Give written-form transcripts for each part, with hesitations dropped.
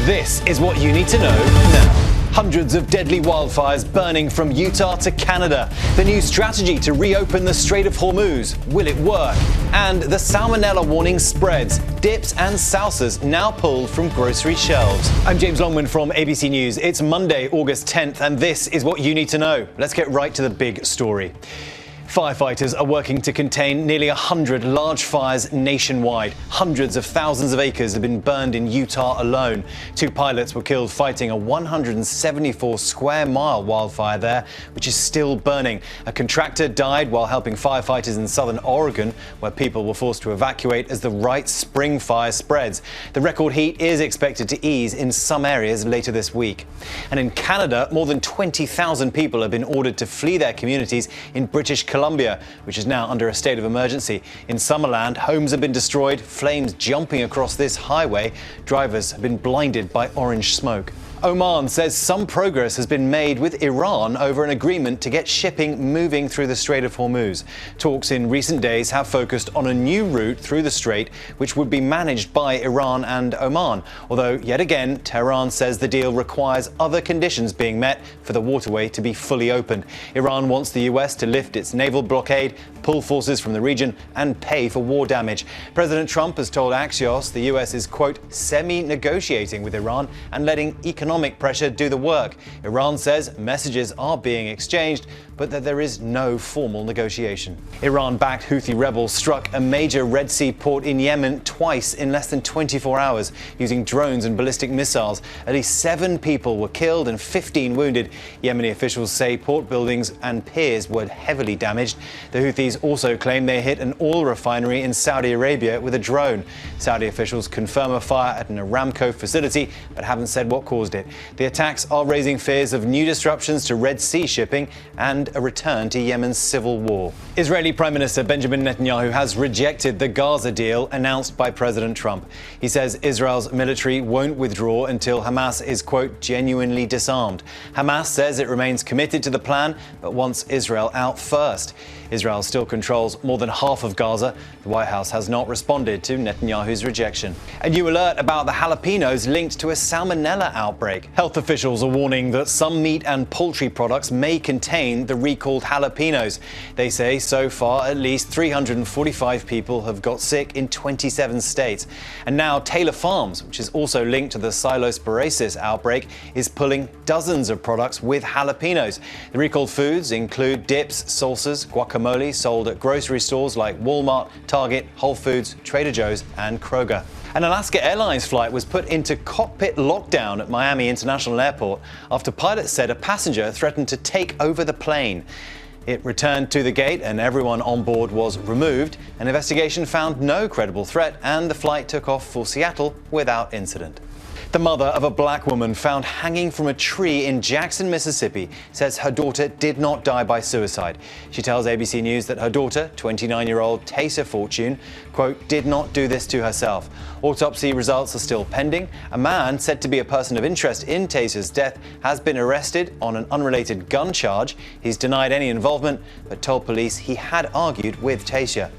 This is what you need to know now. Hundreds of deadly wildfires burning from Utah to Canada. The new strategy to reopen the Strait of Hormuz. Will it work? And the salmonella warning spreads. Dips and salsas now pulled from grocery shelves. I'm James Longman from ABC News. It's Monday, August 10th, and this is what you need to know. Let's get right to the big story. Firefighters are working to contain nearly 100 large fires nationwide. Hundreds of thousands of acres have been burned in Utah alone. 2 pilots were killed fighting a 174 square mile wildfire there, which is still burning. A contractor died while helping firefighters in southern Oregon, where people were forced to evacuate as the Wright Spring fire spreads. The record heat is expected to ease in some areas later this week. And in Canada, more than 20,000 people have been ordered to flee their communities in British Columbia, which is now under a state of emergency. In Summerland, homes have been destroyed, flames jumping across this highway. Drivers have been blinded by orange smoke. Oman says some progress has been made with Iran over an agreement to get shipping moving through the Strait of Hormuz. Talks in recent days have focused on a new route through the strait, which would be managed by Iran and Oman. Although, yet again, Tehran says the deal requires other conditions being met for the waterway to be fully opened. Iran wants the US to lift its naval blockade, pull forces from the region, and pay for war damage. President Trump has told Axios the US is, quote, semi-negotiating with Iran and letting economic pressure do the work. Iran says messages are being exchanged, but that there is no formal negotiation. Iran-backed Houthi rebels struck a major Red Sea port in Yemen twice in less than 24 hours using drones and ballistic missiles. At least 7 people were killed and 15 wounded. Yemeni officials say port buildings and piers were heavily damaged. The Houthis also claim they hit an oil refinery in Saudi Arabia with a drone. Saudi officials confirm a fire at an Aramco facility, but haven't said what caused it. The attacks are raising fears of new disruptions to Red Sea shipping and a return to Yemen's civil war. Israeli Prime Minister Benjamin Netanyahu has rejected the Gaza deal announced by President Trump. He says Israel's military won't withdraw until Hamas is, quote, genuinely disarmed. Hamas says it remains committed to the plan, but wants Israel out first. Israel still controls more than half of Gaza. The White House has not responded to Netanyahu's rejection. A new alert about the jalapeños linked to a salmonella outbreak. Health officials are warning that some meat and poultry products may contain the recalled jalapeños. They say so far at least 345 people have got sick in 27 states. And now Taylor Farms, which is also linked to the Psilosporasis outbreak, is pulling dozens of products with jalapeños. The recalled foods include dips, salsas, guacamole sold at grocery stores like Walmart, Target, Whole Foods, Trader Joe's and Kroger. An Alaska Airlines flight was put into cockpit lockdown at Miami International Airport after pilots said a passenger threatened to take over the plane. It returned to the gate and everyone on board was removed. An investigation found no credible threat and the flight took off for Seattle without incident. The mother of a black woman found hanging from a tree in Jackson, Mississippi, says her daughter did not die by suicide. She tells ABC News that her daughter, 29-year-old Tasia Fortune, quote, did not do this to herself. Autopsy results are still pending. A man said to be a person of interest in Tasia's death has been arrested on an unrelated gun charge. He's denied any involvement, but told police he had argued with Tasia.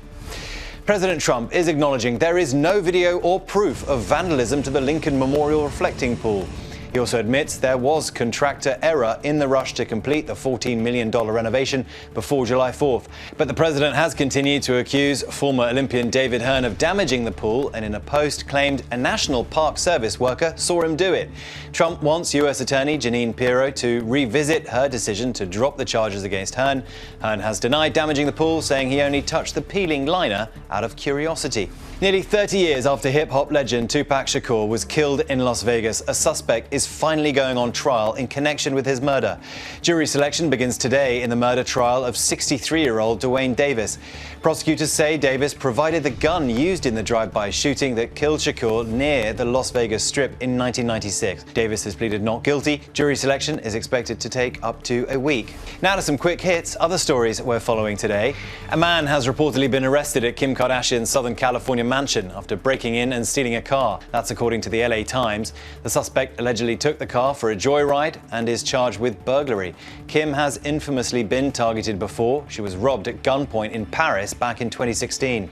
President Trump is acknowledging there is no video or proof of vandalism to the Lincoln Memorial reflecting pool. He also admits there was contractor error in the rush to complete the $14 million renovation before July 4th. But the president has continued to accuse former Olympian David Hearn of damaging the pool and in a post claimed a National Park Service worker saw him do it. Trump wants U.S. Attorney Jeanine Pirro to revisit her decision to drop the charges against Hearn. Hearn has denied damaging the pool, saying he only touched the peeling liner out of curiosity. Nearly 30 years after hip-hop legend Tupac Shakur was killed in Las Vegas, a suspect is finally going on trial in connection with his murder. Jury selection begins today in the murder trial of 63-year-old Dwayne Davis. Prosecutors say Davis provided the gun used in the drive-by shooting that killed Shakur near the Las Vegas Strip in 1996. Davis has pleaded not guilty. Jury selection is expected to take up to a week. Now to some quick hits, other stories we're following today. A man has reportedly been arrested at Kim Kardashian's Southern California mansion after breaking in and stealing a car. That's according to the LA Times. The suspect allegedly took the car for a joyride and is charged with burglary. Kim has infamously been targeted before. She was robbed at gunpoint in Paris back in 2016.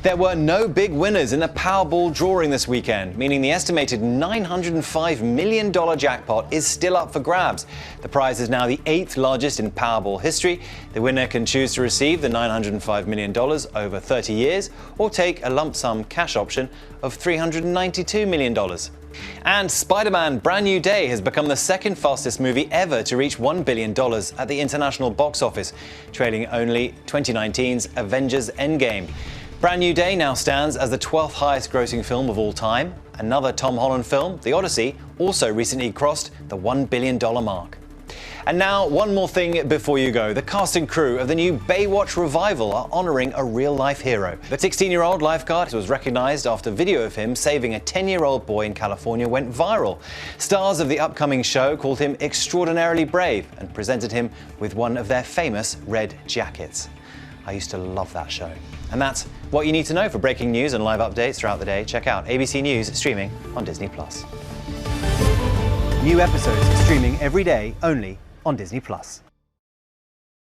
There were no big winners in the Powerball drawing this weekend, meaning the estimated $905 million jackpot is still up for grabs. The prize is now the 8th largest in Powerball history. The winner can choose to receive the $905 million over 30 years or take a lump sum cash option of $392 million. And Spider-Man: Brand New Day has become the second fastest movie ever to reach $1 billion at the international box office, trailing only 2019's Avengers: Endgame. Brand New Day now stands as the 12th highest grossing film of all time. Another Tom Holland film, The Odyssey, also recently crossed the $1 billion mark. And now, one more thing before you go. The cast and crew of the new Baywatch revival are honouring a real-life hero. The 16-year-old lifeguard was recognised after video of him saving a 10-year-old boy in California went viral. Stars of the upcoming show called him extraordinarily brave and presented him with one of their famous red jackets. I used to love that show. And that's what you need to know for breaking news and live updates throughout the day. Check out ABC News streaming on Disney+. New episodes streaming every day only on Disney+.